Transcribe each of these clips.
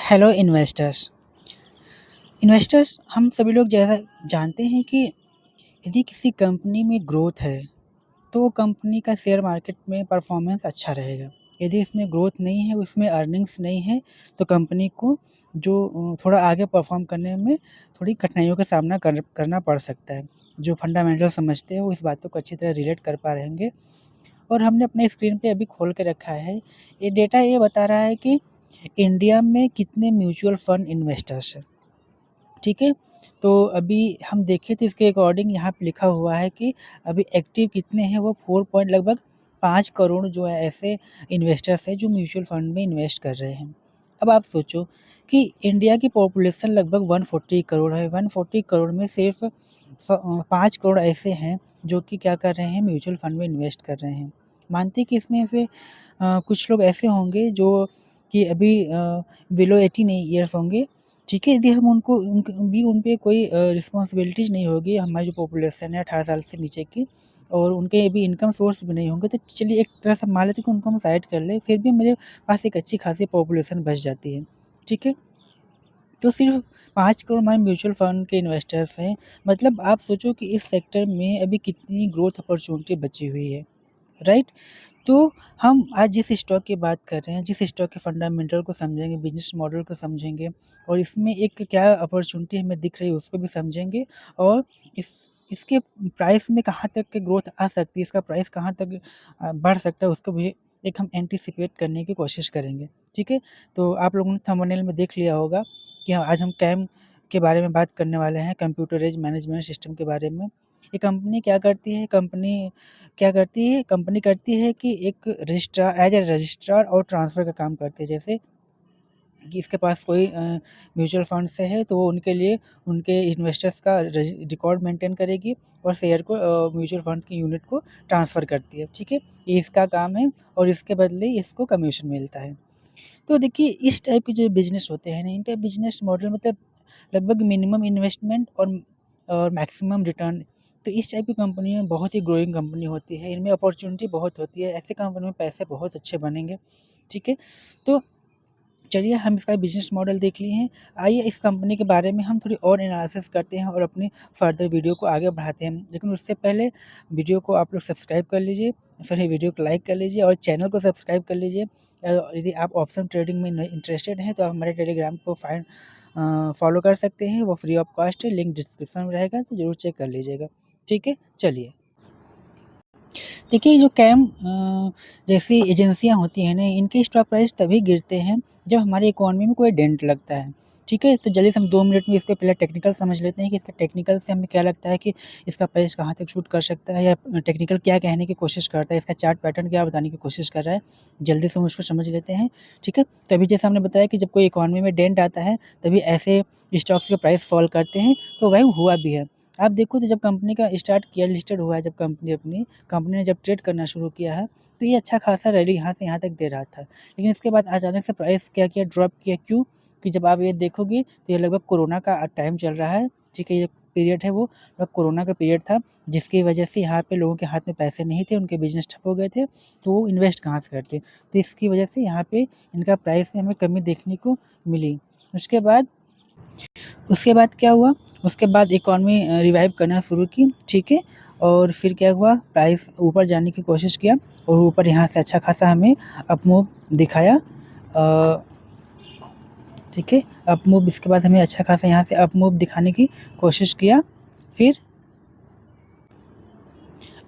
Hello investors. Investors हम सभी लोग ज़्यादा जानते हैं कि यदि किसी कंपनी में ग्रोथ है, तो वो कंपनी का शेयर मार्केट में परफ़ॉर्मेंस अच्छा रहेगा। यदि इसमें ग्रोथ नहीं है, उसमें अर्निंग्स नहीं है, तो कंपनी को जो थोड़ा आगे परफ़ॉर्म करने में थोड़ी कठिनाइयों का सामना करना पड़ सकता है। जो फंडामेंटल समझते हैं, वो इस बातों को अच्छी तरह रिलेट कर पा रहेंगे। और हमने अपने स्क्रीन पे अभी खोल के रखा है, ये डेटा ये बता रहा है कि इंडिया में कितने म्यूचुअल फंड इन्वेस्टर्स हैं। ठीक है? तो अभी हम देखें तो इसके अकॉर्डिंग यहाँ पे लिखा हुआ है कि अभी एक्टिव कितने हैं, वो 4 पॉइंट लगभग 5 करोड़ जो है ऐसे इन्वेस्टर्स हैं जो म्यूचुअल फंड में इन्वेस्ट कर रहे हैं। अब आप सोचो कि इंडिया की पॉपुलेशन लगभग 140 करोड़ है, 140 करोड़ में सिर्फ़ 5 करोड़ ऐसे हैं जो कि क्या कर रहे हैं, म्यूचुअल फंड में इन्वेस्ट कर रहे हैं। मानते हैं कि इसमें से कुछ लोग ऐसे होंगे जो कि अभी बिलो 18 ईयर्स होंगे। ठीक है, यदि हम उन पे कोई रिस्पॉन्सिबिलिटीज़ नहीं होगी, हमारी जो पॉपुलेशन है 18 साल से नीचे की, और उनके अभी इनकम सोर्स भी नहीं होंगे, तो चलिए एक तरह से मान लेते हैं कि उनको हम साइड कर लें, फिर भी मेरे पास एक अच्छी खासी पॉपुलेशन बच जाती है। ठीक है? तो सिर्फ़ 5 करोड़ हमारे म्यूचुअल फंड के इन्वेस्टर्स हैं, मतलब आप सोचो कि इस सेक्टर में अभी कितनी ग्रोथ अपॉर्च्युनिटी बची हुई है, राइट? तो हम आज जिस स्टॉक की बात कर रहे हैं, जिस स्टॉक के फंडामेंटल को समझेंगे, बिज़नेस मॉडल को समझेंगे और इसमें एक क्या अपॉर्च्युनिटी हमें दिख रही है उसको भी समझेंगे, और इस इसके प्राइस में कहाँ तक की ग्रोथ आ सकती है, इसका प्राइस कहाँ तक बढ़ सकता है, उसको भी एक हम एंटीसिपेट करने की कोशिश करेंगे। ठीक है? तो आप लोगों ने थंबनेल में देख लिया होगा कि आज हम कैम के बारे में बात करने वाले हैं, कंप्यूटराइज़्ड मैनेजमेंट सिस्टम के बारे में। ये कंपनी क्या करती है, कंपनी करती है कि एक रजिस्ट्रार और ट्रांसफ़र का काम करती है। जैसे कि इसके पास कोई म्यूचुअल फंड से है, तो वो उनके लिए उनके इन्वेस्टर्स का रिकॉर्ड मेंटेन करेगी और शेयर को म्यूचुअल फंड की यूनिट को ट्रांसफ़र करती है। ठीक है? ये इसका काम है और इसके बदले इसको कमीशन मिलता है। तो देखिए, इस टाइप के जो बिज़नेस होते हैं ना, इनका बिज़नेस मॉडल मतलब लगभग मिनिमम इन्वेस्टमेंट और मैक्सिमम रिटर्न। तो इस टाइप की कंपनियाँ बहुत ही ग्रोइंग कंपनी होती है, इनमें अपॉर्च्युनिटी बहुत होती है, ऐसी कंपनी में पैसे बहुत अच्छे बनेंगे। ठीक है? तो चलिए हम इसका बिज़नेस मॉडल देख लिए हैं। आइए इस कंपनी के बारे में हम थोड़ी और एनालिसिस करते हैं और अपनी फर्दर वीडियो को आगे बढ़ाते हैं। लेकिन उससे पहले वीडियो को आप लोग सब्सक्राइब कर लीजिए, सॉरी वीडियो को लाइक कर लीजिए और चैनल को सब्सक्राइब कर लीजिए। यदि आप ऑप्शन ट्रेडिंग में इंटरेस्टेड हैं तो आप हमारे टेलीग्राम को फॉलो कर सकते हैं, वो फ्री ऑफ कॉस्ट है, लिंक डिस्क्रिप्शन में रहेगा तो ज़रूर चेक कर लीजिएगा। ठीक है? चलिए। देखिए, जो जैसी एजेंसियाँ होती हैं ना, इनके स्टॉक प्राइस तभी गिरते हैं जब हमारी इकोनॉमी में कोई डेंट लगता है। ठीक है? तो जल्दी से हम 2 मिनट में इसको पहले टेक्निकल समझ लेते हैं कि इसका टेक्निकल से हमें क्या लगता है कि इसका प्राइस कहाँ तक शूट कर सकता है, या टेक्निकल क्या कहने की कोशिश करता है, इसका चार्ट पैटर्न क्या बताने की कोशिश कर रहा है। जल्दी से हम उसको समझ लेते हैं। ठीक है? तो अभी जैसे हमने बताया कि जब कोई इकोनॉमी में डेंट आता है, तभी ऐसे स्टॉक्स के प्राइस फ़ॉल करते हैं, तो वही हुआ भी है। आप देखो तो जब कंपनी का स्टार्ट किया, लिस्टेड हुआ है जब कंपनी ने जब ट्रेड करना शुरू किया है, तो ये अच्छा खासा रैली यहाँ से यहाँ तक दे रहा था। लेकिन इसके बाद अचानक से प्राइस क्या किया, ड्रॉप किया, क्यों? कि जब आप ये देखोगे तो ये लगभग कोरोना का टाइम चल रहा है, ठीक है? ये पीरियड है वो लगभग कोरोना का पीरियड था, जिसकी वजह से यहाँ पे लोगों के हाथ में पैसे नहीं थे, उनके बिज़नेस ठप हो गए थे, तो वो इन्वेस्ट कहाँ से करते? तो इसकी वजह से यहाँ पे इनका प्राइस में हमें कमी देखने को मिली। उसके बाद उसके बाद क्या हुआ? उसके बाद इकॉनमी रिवाइव करना शुरू की, ठीक है? और फिर क्या हुआ, प्राइस ऊपर जाने की कोशिश किया और ऊपर यहाँ से अच्छा खासा हमें अप मूव दिखाया। ठीक है? अप मूव, इसके बाद हमें अच्छा खासा यहाँ से अप मूव दिखाने की कोशिश किया। फिर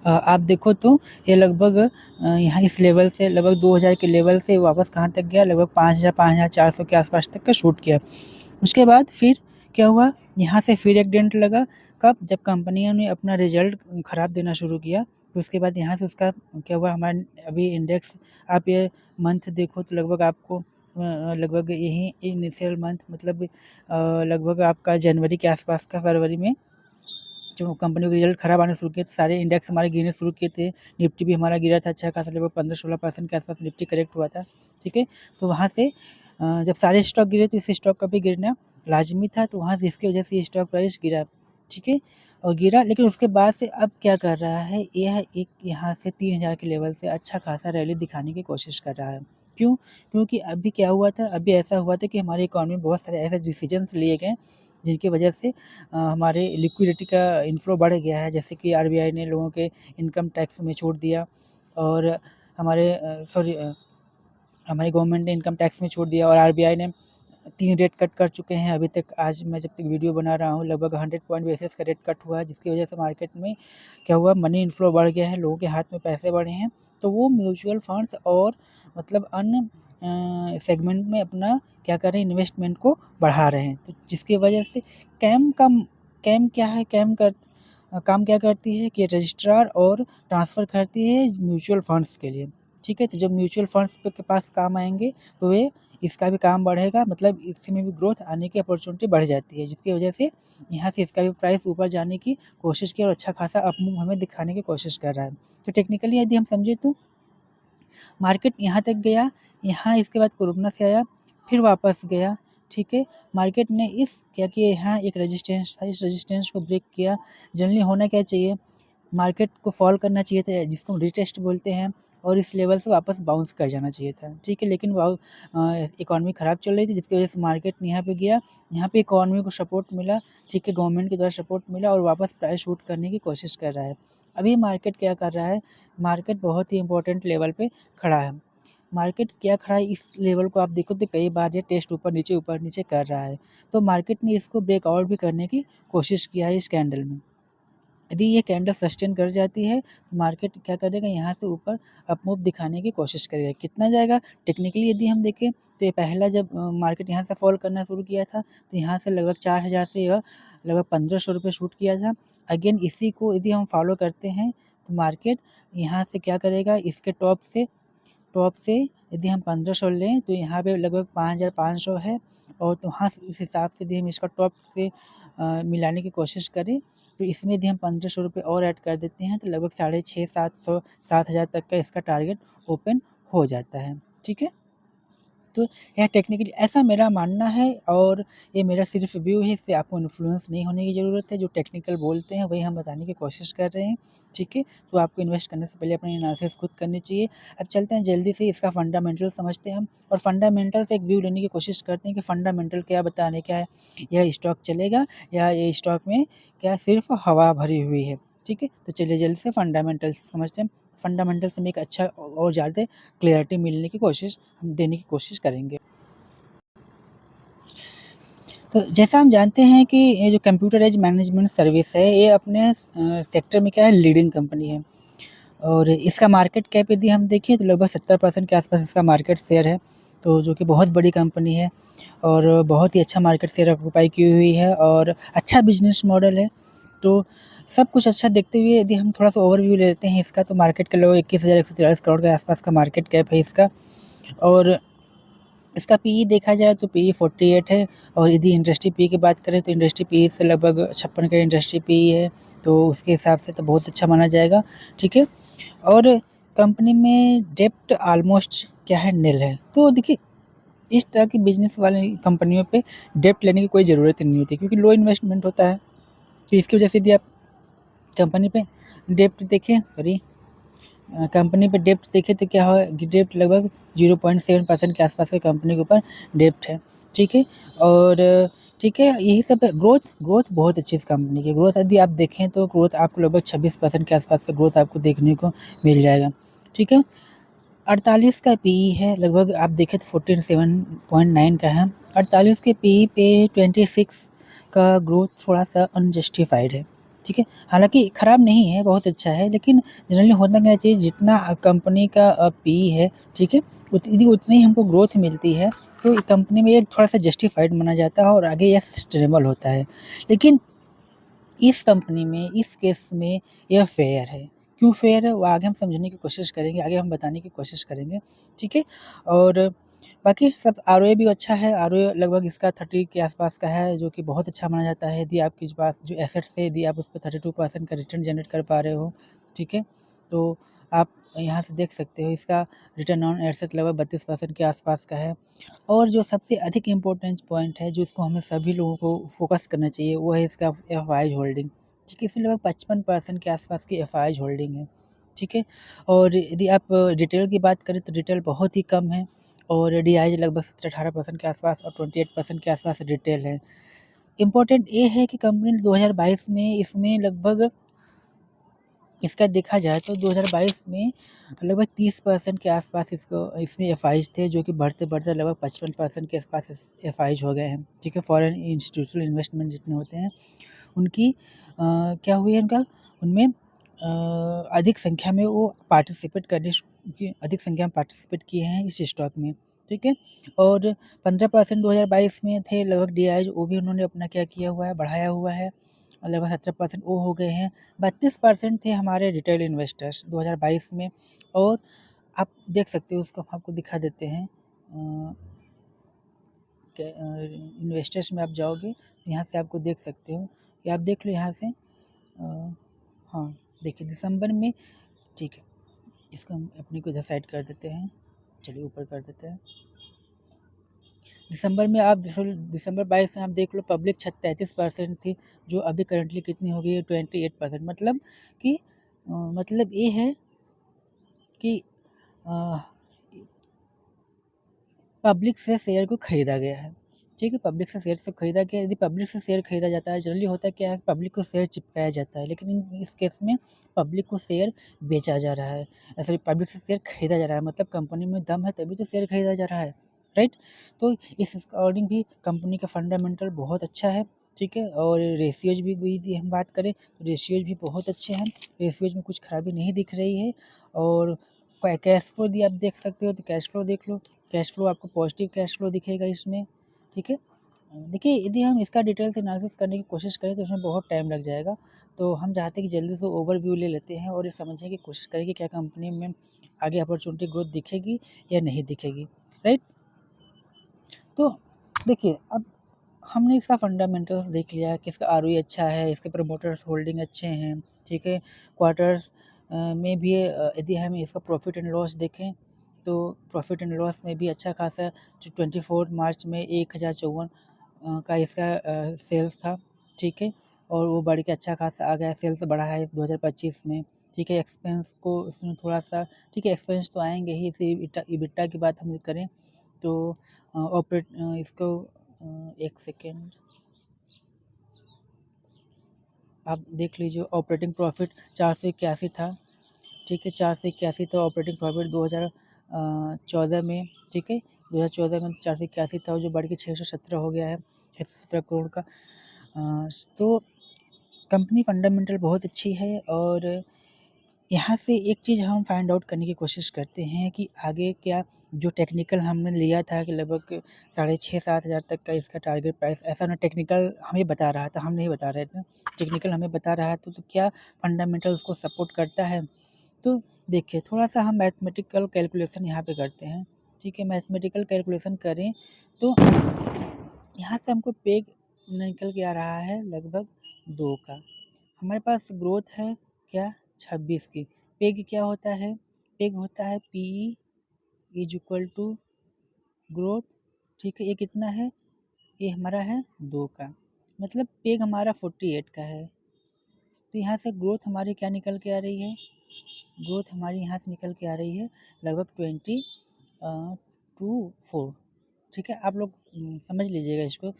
आप देखो तो ये लगभग यहाँ इस लेवल से लगभग 2000 के लेवल से वापस कहाँ तक गया, लगभग 5000 5400 के आस-पास तक का शूट किया। उसके बाद फिर क्या हुआ, यहाँ से फिर एक डेंट लगा, कब? जब कंपनियों ने अपना रिज़ल्ट ख़राब देना शुरू किया, तो उसके बाद यहाँ से उसका क्या हुआ, हमारा अभी इंडेक्स, आप ये मंथ देखो तो लगभग आपको लगभग यही इनिशियल मंथ मतलब लगभग आपका जनवरी के आस-पास का, फरवरी में जो कंपनी के रिज़ल्ट ख़राब आने शुरू किए, तो सारे इंडेक्स हमारे गिरने शुरू किए थे। निफ्टी भी हमारा गिरा था अच्छा खासा, लगभग 15-16% के आस-पास निफ्टी करेक्ट हुआ था, ठीक है? तो वहाँ से जब सारे स्टॉक गिरे तो इस स्टॉक का भी गिरना लाज़मी था, तो वहाँ से इसकी वजह से स्टॉक प्राइस गिरा, ठीक है? और गिरा, लेकिन उसके बाद से अब क्या कर रहा है, यह एक यहाँ से 3000 के लेवल से अच्छा खासा रैली दिखाने की कोशिश कर रहा है, क्यों? क्योंकि अभी क्या हुआ था, अभी ऐसा हुआ था कि हमारी इकॉनमी में बहुत सारे ऐसे डिसीजंस लिए गए जिनकी वजह से हमारे लिक्विडिटी का इनफ्लो बढ़ गया है। जैसे कि आरबीआई ने लोगों के इनकम टैक्स में छूट दिया और हमारी गवर्नमेंट ने इनकम टैक्स में छूट दिया और आरबीआई ने 3 रेट कट कर चुके हैं अभी तक। आज मैं जब तक वीडियो बना रहा हूँ लगभग 100 पॉइंट बेसिस का रेट कट हुआ है, जिसकी वजह से मार्केट में क्या हुआ, मनी इनफ्लो बढ़ गया है, लोगों के हाथ में पैसे बढ़े हैं, तो वो म्यूचुअल फंड्स और मतलब अन्य सेगमेंट में अपना क्या कर रहे हैं, इन्वेस्टमेंट को बढ़ा रहे हैं। तो जिसकी वजह से कैम कम कैम क्या है, काम क्या करती है कि रजिस्ट्रार और ट्रांसफ़र करती है म्यूचुअल फंड्स के लिए, ठीक है? तो जब म्यूचुअल फंड्स के पास काम आएँगे तो ये इसका भी काम बढ़ेगा, मतलब इसमें भी ग्रोथ आने की अपॉर्चुनिटी बढ़ जाती है, जिसकी वजह से यहाँ से इसका भी प्राइस ऊपर जाने की कोशिश की और अच्छा खासा अप मूव हमें दिखाने की कोशिश कर रहा है। तो टेक्निकली यदि हम समझे तो मार्केट यहाँ तक गया, यहाँ इसके बाद कोरोना से आया, फिर वापस गया, ठीक है? मार्केट ने क्या किया, यहाँ एक रेजिस्टेंस था, इस रेजिस्टेंस को ब्रेक किया। जनरली होना क्या चाहिए, मार्केट को फॉल करना चाहिए था, जिसको हम रीटेस्ट बोलते हैं, और इस लेवल से वापस बाउंस कर जाना चाहिए था, ठीक है? लेकिन इकॉनमी ख़राब चल रही थी, जिसकी वजह से मार्केट यहाँ पे गिरा। यहाँ पे इकॉनमी को सपोर्ट मिला, ठीक है? गवर्नमेंट के द्वारा सपोर्ट मिला और वापस प्राइस शूट करने की कोशिश कर रहा है। अभी मार्केट क्या कर रहा है, मार्केट बहुत ही इम्पोर्टेंट लेवल पे खड़ा है। मार्केट क्या खड़ा है, इस लेवल को आप देखो तो कई बार ये टेस्ट ऊपर नीचे कर रहा है। तो मार्केट ने इसको ब्रेकआउट भी करने की कोशिश किया है इस कैंडल में। यदि ये कैंडल सस्टेन कर जाती है तो मार्केट क्या करेगा, यहाँ से ऊपर अप मूव दिखाने की कोशिश करेगा। कितना जाएगा, टेक्निकली यदि हम देखें तो ये पहला जब मार्केट यहाँ से फॉल करना शुरू किया था तो यहाँ से लगभग 4000 से यह लगभग 1500 रुपये शूट किया था। अगेन इसी को यदि हम फॉलो करते हैं तो मार्केट यहाँ से क्या करेगा, इसके टॉप से यदि हम 1500 लें तो यहाँ पे लगभग 5500 है, और तो हाँ, इस हिसाब से यदि हम इसका टॉप से मिलाने की कोशिश करें तो इसमें यदि हम 1500 रुपये और ऐड कर देते हैं तो लगभग 650 700 तक का इसका टारगेट ओपन हो जाता है, ठीक है? तो यह टेक्निकली ऐसा मेरा मानना है, और ये मेरा सिर्फ व्यू है, इससे आपको इन्फ्लुएंस नहीं होने की ज़रूरत है। जो टेक्निकल बोलते हैं वही हम बताने की कोशिश कर रहे हैं, ठीक है? तो आपको इन्वेस्ट करने से पहले अपनी एनालिसिस खुद करनी चाहिए। अब चलते हैं जल्दी से इसका फंडामेंटल समझते हैं हम, और फंडामेंटल से एक व्यू लेने की कोशिश करते हैं कि फंडामेंटल क्या बता रहे हैं, क्या है, यह स्टॉक चलेगा या ये स्टॉक में क्या सिर्फ हवा भरी हुई है, ठीक है? तो चलिए जल्दी से फंडामेंटल समझते हैं। फंडामेंटल से हमें एक अच्छा और ज़्यादा क्लैरिटी मिलने की कोशिश हम देने की कोशिश करेंगे। तो जैसा हम जानते हैं कि ये जो कंप्यूटर एज मैनेजमेंट सर्विस है, ये अपने सेक्टर में क्या है, लीडिंग कंपनी है, और इसका मार्केट कैप यदि हम देखें तो लगभग 70% के आसपास इसका मार्केट शेयर है, तो जो कि बहुत बड़ी कंपनी है और बहुत ही अच्छा मार्केट शेयर ऑक्यूपाई की हुई है और अच्छा बिजनेस मॉडल है। तो सब कुछ अच्छा देखते हुए यदि हम थोड़ा सा ओवरव्यू लेते हैं इसका, तो मार्केट का लगभग 21,143 करोड़ के आसपास का मार्केट कैप है इसका, और इसका पीई देखा जाए तो पीई 48 है, और यदि इंडस्ट्री पी की बात करें तो इंडस्ट्री पी से लगभग 56 का इंडस्ट्री पी है, तो उसके हिसाब से तो बहुत अच्छा माना जाएगा, ठीक है? और कंपनी में डेब्ट ऑलमोस्ट क्या है, निल है। तो देखिए, इस तरह की बिजनेस वाली कंपनियों पे डेब्ट लेने की कोई ज़रूरत ही नहीं होती, क्योंकि लो इन्वेस्टमेंट होता है। तो इसकी वजह से यदि आप कंपनी पे डेब्ट देखें, कंपनी पे डेब्ट देखें तो क्या है कि डेब्ट लगभग 0.7% के आसपास की कंपनी के ऊपर डेब्ट है, ठीक है? और ठीक है, यही सब है। ग्रोथ बहुत अच्छी है इस कंपनी की। ग्रोथ यदि आप देखें तो ग्रोथ आपको लगभग 26% के आसपास का ग्रोथ आपको देखने को मिल जाएगा, ठीक है? 48 का पीई है, लगभग आप देखें तो 47.9 का है। 48 के पीई पे 26 का ग्रोथ थोड़ा-सा अनजस्टिफाइड है, ठीक है? हालाँकि खराब नहीं है, बहुत अच्छा है, लेकिन जनरली होना क्या चाहिए, जितना कंपनी का पीई है, ठीक है? यदि उतनी ही हमको ग्रोथ मिलती है, तो कंपनी में एक थोड़ा-सा जस्टिफाइड माना जाता है और आगे यह सस्टेनेबल होता है। लेकिन इस कंपनी में, इस केस में यह फेयर है। क्यों फेयर है, वो आगे हम समझने की कोशिश करेंगे, आगे हम बताने की कोशिश करेंगे, ठीक है? और बाकी सब आरओए भी अच्छा है, आरओए लगभग इसका 30 के आसपास का है, जो कि बहुत अच्छा माना जाता है। यदि आपके पास जो एसेट्स है, यदि आप उस पे 32% का रिटर्न जनरेट कर पा रहे हो, ठीक है? तो आप यहाँ से देख सकते हो, इसका रिटर्न ऑन एसेट लगभग 32% के आसपास का है। और जो सबसे अधिक इम्पोर्टेंट पॉइंट है, जो इसको हमें सभी लोगों को फ़ोकस करना चाहिए, वो है इसका एफआईज़ होल्डिंग, ठीक है? इसमें लगभग 55% के आसपास की एफआईज़ होल्डिंग है, ठीक है? और यदि आप रिटेल की बात करें तो रिटेल बहुत ही कम है, और डीआईज लगभग 17-18% के आसपास और 28% के आसपास रिटेल है। इम्पोर्टेंट ये है कि कंपनी ने 2022 में इसमें लगभग इसका देखा जाए तो 2022 में लगभग 30% के आसपास इसमें एफआईज थे, जो कि बढ़ते-बढ़ते लगभग 55% के आसपास एफआईज हो गए हैं। ठीक है, फॉरेन इंस्टीट्यूशनल इन्वेस्टमेंट जितने होते हैं उनकी क्या हुई है उनका उनमें अधिक संख्या में वो अधिक संख्या में पार्टिसिपेट किए हैं इस स्टॉक में। ठीक है, और 15% 2022 में थे लगभग डीआईज, वो भी उन्होंने अपना क्या किया हुआ है, बढ़ाया हुआ है, और लगभग 17% वो हो गए हैं। 32% थे हमारे रिटेल इन्वेस्टर्स 2022 में, और आप देख सकते हो उसको हम आपको दिखा देते हैं। इन्वेस्टर्स में आप जाओगे तो यहाँ से आपको देख सकते हो कि आप देख लो यहाँ से हाँ, देखिए दिसंबर में, ठीक है, इसको हम अपने को इधर साइड कर देते हैं, चलिए ऊपर कर देते हैं। दिसंबर में आप दिसंबर 22 में आप देख लो पब्लिक 33% थी, जो अभी करंटली कितनी हो गई है 28%। मतलब कि मतलब ये है कि पब्लिक से शेयर को खरीदा गया है। ठीक है, पब्लिक से शेयर से खरीदा गया। यदि पब्लिक से शेयर खरीदा जाता है, जनरली होता क्या है, पब्लिक को शेयर चिपकाया जाता है, लेकिन इस केस में पब्लिक को शेयर बेचा जा रहा है। ऐसे पब्लिक से शेयर खरीदा जा रहा है, मतलब कंपनी में दम है तभी तो शेयर खरीदा जा रहा है, राइट। तो इस अकॉर्डिंग भी कंपनी का फंडामेंटल बहुत अच्छा है। ठीक है, और रेशियोज भी यदि हम बात करें तो रेशियोज भी बहुत अच्छे हैं, रेशियोज में कुछ खराबी नहीं दिख रही है। और कैश फ्लो यदि आप देख सकते हो तो कैश फ्लो देख लो, कैश फ्लो आपको पॉजिटिव कैश फ्लो दिखेगा इसमें। ठीक है, देखिए यदि हम इसका डिटेल से एनालिसिस करने की कोशिश करें तो उसमें बहुत टाइम लग जाएगा, तो हम चाहते हैं कि जल्दी से ओवरव्यू ले लेते हैं और ये समझने की कोशिश करें कि क्या कंपनी में आगे अपॉर्चुनिटी ग्रोथ दिखेगी या नहीं दिखेगी, राइट। तो देखिए अब हमने इसका फंडामेंटल्स देख लिया कि इसका आरओई अच्छा है, इसके प्रमोटर्स होल्डिंग अच्छे हैं। ठीक है, क्वार्टर्स में भी यदि हम इसका प्रॉफिट एंड लॉस देखें तो प्रॉफिट एंड लॉस में भी अच्छा खासा 24 मार्च में 1054 का इसका सेल्स था। ठीक है, और वो बढ़ के अच्छा खासा आ गया, सेल्स बढ़ा है 2025 में। ठीक है, एक्सपेंस को इसमें थोड़ा सा, ठीक है, एक्सपेंस तो आएंगे ही, इसी इबिटा की बात हम करें तो इसको एक सेकेंड आप देख लीजिए, ऑपरेटिंग प्रॉफिट 481 था। ठीक है, 481 था ऑपरेटिंग प्रॉफिट 2014 में। ठीक है, 2014 में 481 था, जो बढ़ के 617 हो गया है, 617 करोड़ का। तो कंपनी फंडामेंटल बहुत अच्छी है, और यहाँ से एक चीज़ हम फाइंड आउट करने की कोशिश करते हैं कि आगे क्या जो टेक्निकल हमने लिया था कि लगभग 6,500-7,000 तक का इसका टारगेट प्राइस, ऐसा ना टेक्निकल हमें बता रहा था, हम नहीं बता रहे थे, टेक्निकल हमें बता रहा था, तो क्या फंडामेंटल उसको सपोर्ट करता है। तो देखिए थोड़ा-सा हम मैथमेटिकल कैलकुलेशन यहाँ पे करते हैं। ठीक है, मैथमेटिकल कैलकुलेशन करें तो यहाँ से हमको पेग निकल के आ रहा है लगभग 2 का। हमारे पास ग्रोथ है क्या 26 की। पेग क्या होता है, पेग होता है P is equal to growth. ठीक है, ये कितना है, ये हमारा है 2 का, मतलब पेग हमारा 48 का है। तो यहाँ से ग्रोथ हमारी क्या निकल के आ रही है, ग्रोथ हमारी यहाँ से निकल के आ रही है लगभग 24। ठीक है, आप लोग समझ लीजिएगा इसको,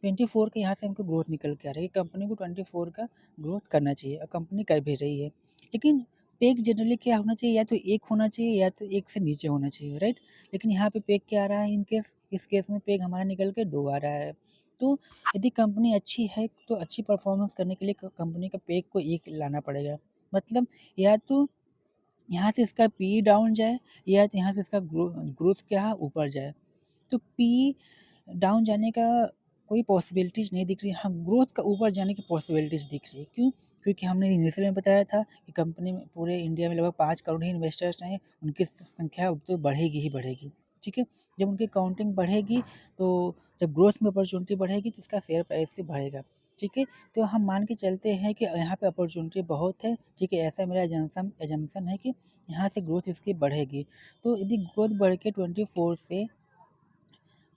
24 के यहाँ से हमको ग्रोथ निकल के आ रही है। कंपनी को 24 का ग्रोथ करना चाहिए और कंपनी कर भी रही है। लेकिन पेग जनरली क्या होना चाहिए, या तो 1 होना चाहिए या तो 1 से नीचे होना चाहिए, राइट। लेकिन यहाँ पे पेग क्या आ रहा है, इस केस में पेग हमारा निकल के 2 आ रहा है। तो यदि कंपनी अच्छी है तो अच्छी परफॉर्मेंस करने के लिए कंपनी का पेग को 1 लाना पड़ेगा। मतलब या तो यहाँ से इसका पी डाउन जाए, या तो यहाँ से इसका ग्रोथ क्या है ऊपर जाए। तो पी डाउन जाने का कोई पॉसिबिलिटीज़ नहीं दिख रही है। हाँ, ग्रोथ का ऊपर जाने की पॉसिबिलिटीज़ दिख रही है। क्यों? क्योंकि हमने इनिशियल में बताया था कि कंपनी में पूरे इंडिया में लगभग 5 करोड़ ही इन्वेस्टर्स हैं, उनकी संख्या अब तो बढ़ेगी ही बढ़ेगी। ठीक है? जब उनकी काउंटिंग बढ़ेगी, तो जब ग्रोथ में अपॉर्चुनिटी बढ़ेगी तो इसका शेयर प्राइस भी बढ़ेगा। ठीक है? तो हम मान के चलते हैं कि यहाँ पे अपॉर्चुनिटी बहुत है। ठीक है? ऐसा मेरा असम्पशन है कि यहाँ से ग्रोथ इसकी बढ़ेगी। तो यदि ग्रोथ बढ़ के 24 से,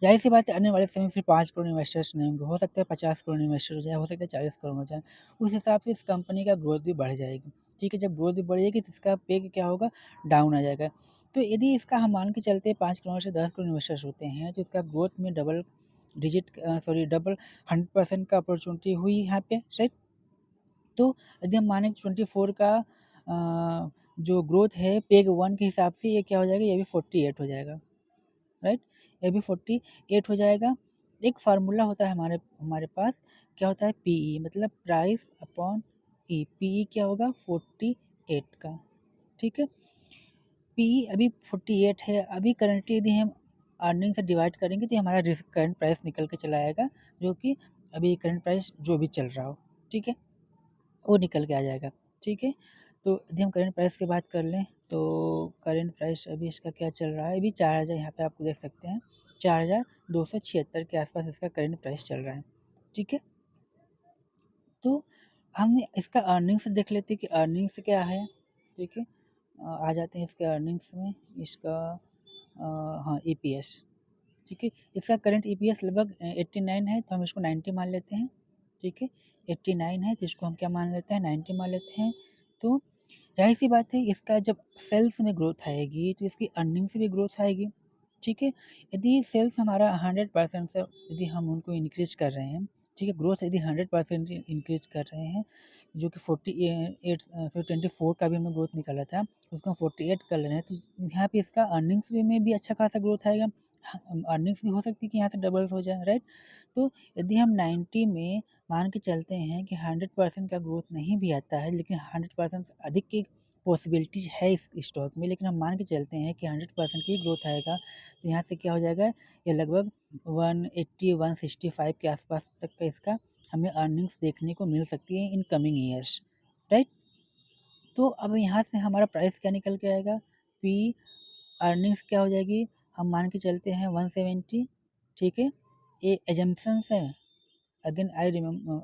ज़ाहिर-सी बात है आने वाले समय में सिर्फ 5 करोड़ इन्वेस्टर्स नहीं होंगे, हो सकता है 50 करोड़ इन्वेस्टर हो जाए, हो सकता है 40 करोड़ हो जाए। उस हिसाब से इस कंपनी का ग्रोथ भी बढ़ जाएगी। ठीक है, जब ग्रोथ भी बढ़ेगी तो इसका पे क्या होगा, डाउन आ जाएगा। तो यदि इसका हम मान के चलते 5 करोड़ से 10 करोड़ इन्वेस्टर्स होते हैं, तो इसका ग्रोथ में डबल 100% का अपॉर्चुनिटी हुई यहाँ पे, राइट? तो यदि हम माने 24 का जो ग्रोथ है पेग 1 के हिसाब से, ये क्या हो जाएगा, ये भी 48 हो जाएगा, राइट? ये भी 48 हो जाएगा। एक फार्मूला होता है हमारे हमारे पास, क्या होता है, पीई मतलब प्राइस अपॉन ई। पीई क्या होगा, 48 का, ठीक है। पीई अभी 48 है, अभी करंटली यदि हम अर्निंग से डिवाइड करेंगे तो हमारा करंट प्राइस निकल के चला आएगा, जो कि अभी करंट प्राइस जो भी चल रहा हो, ठीक है, वो निकल के आ जाएगा, ठीक है। तो यदि हम करंट प्राइस की बात कर लें, तो करंट प्राइस अभी इसका क्या चल रहा है, अभी 4000, यहाँ पे आपको देख सकते हैं 4276 के आसपास इसका करंट प्राइस चल रहा है, ठीक है। तो हम इसका अर्निंग्स देख लेते हैं कि अर्निंग्स क्या है, ठीक है। आ जाते हैं इसके अर्निंग्स में, इसका हाँ ईपीएस, ठीक है। इसका करंट ईपीएस लगभग 89 है, तो हम इसको 90 मान लेते हैं, ठीक है। 89 है तो इसको हम क्या मान लेते हैं, 90 मान लेते हैं। तो ज़ाहिर-सी बात है, इसका जब सेल्स में ग्रोथ आएगी तो इसकी अर्निंग से भी ग्रोथ आएगी, ठीक है। यदि सेल्स हमारा 100% से यदि हम उनको इंक्रीज़ कर रहे हैं, ठीक है, ग्रोथ यदि 100% इंक्रीज़ कर रहे हैं, जो कि 48 24 का भी हमने ग्रोथ निकाला था, उसको हम 48 कर ले रहे हैं, तो यहाँ पे इसका अर्निंग्स में भी अच्छा खासा ग्रोथ आएगा। अर्निंग्स भी हो सकती है कि यहाँ से डबल्स हो जाए, राइट? तो यदि हम 90 में मान के चलते हैं कि 100% का ग्रोथ नहीं भी आता है, लेकिन 100% से अधिक की पॉसिबिलिटीज़ है इस स्टॉक में, लेकिन हम मान के चलते हैं कि 100% की ग्रोथ आएगा, तो यहाँ से क्या हो जाएगा, ये लगभग 180-165 के आसपास तक का इसका हमें अर्निंग्स देखने को मिल सकती है इन कमिंग ईयर्स, राइट? तो अब यहाँ से हमारा प्राइस क्या निकल के आएगा, पी अर्निंग्स क्या हो जाएगी, हम मान के चलते हैं 170, ठीक है। ये एजम्पशंस है, again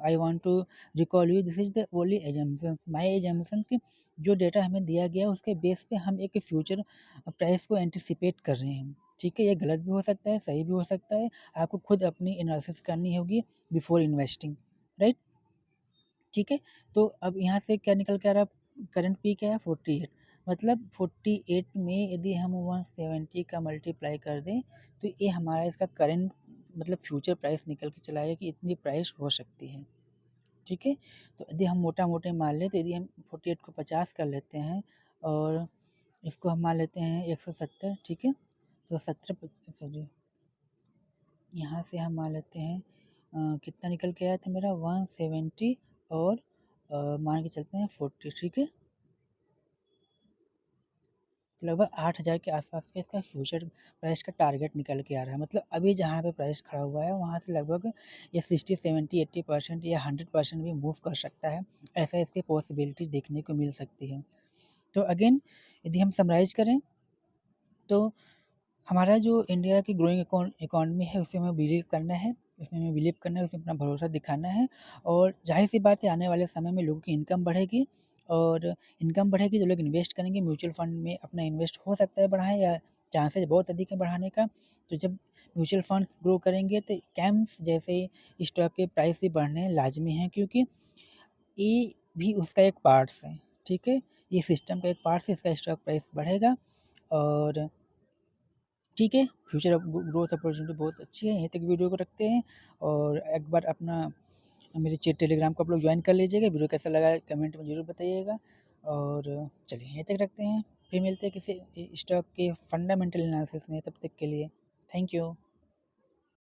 I want to recall you, this is the only assumptions, my assumption कि जो डेटा हमें दिया गया है उसके बेस पे हम एक फ्यूचर प्राइस को एंटिसिपेट कर रहे हैं, ठीक है। ये गलत भी हो सकता है, सही भी हो सकता है, आपको खुद अपनी एनालिसिस करनी होगी बिफोर इन्वेस्टिंग, राइट, ठीक है। तो अब यहाँ से क्या निकल के आ रहा है, करंट पी क्या है, 48, मतलब 48 में यदि हम 170 का मल्टीप्लाई कर दें, तो ये हमारा इसका करंट मतलब फ्यूचर प्राइस निकल के चला आएगा कि इतनी प्राइस हो सकती है, ठीक है। तो यदि हम मोटा-मोटे मान लें, तो यदि हम 48 को 50 कर लेते हैं और इसको हम मान लेते हैं 170, ठीक है। तो 70 सॉरी, यहाँ से हम मान लेते हैं कितना निकल के आया था मेरा 170 और मान के चलते हैं 40, ठीक है। तो लगभग 8000 के आसपास का इसका फ्यूचर प्राइस का टारगेट निकल के आ रहा है, मतलब अभी जहाँ पे प्राइस खड़ा हुआ है वहाँ से लगभग ये 60, 70, 80% या 100% भी मूव कर सकता है, ऐसा इसकी पॉसिबिलिटीज़ देखने को मिल सकती है। तो अगेन यदि हम समराइज़ करें, तो हमारा जो इंडिया की ग्रोइंग इकॉनमी है उसमें हमें बिलीव करना है, उसमें हमें बिलीव करना है, उसमें अपना भरोसा दिखाना है, और ज़ाहिर-सी बात है आने वाले समय में लोगों की इनकम बढ़ेगी, और इनकम बढ़ेगी तो लोग इन्वेस्ट करेंगे, म्यूचुअल फंड में अपना इन्वेस्ट हो सकता है बढ़ाएँ, या चांसेस बहुत अधिक है बढ़ाने का। तो जब म्यूचुअल फंड ग्रो करेंगे तो कैम्स जैसे स्टॉक के प्राइस भी बढ़ने लाज़मी हैं, क्योंकि ये भी उसका एक पार्ट्स है, ठीक है? ये सिस्टम का एक पार्ट्स है, इसका स्टॉक प्राइस बढ़ेगा, और ठीक है, फ्यूचर ग्रोथ अपॉर्चुनिटी बहुत अच्छी है। यहीं तक वीडियो को रखते हैं, और एक बार अपना मेरे टेलीग्राम को आप लोग ज्वाइन कर लीजिएगा। वीडियो कैसा लगा कमेंट में ज़रूर बताइएगा, और चलिए यहीं तक रखते हैं, फिर मिलते हैं किसी स्टॉक के फंडामेंटल एनालिसिस में, तब तक के लिए थैंक यू।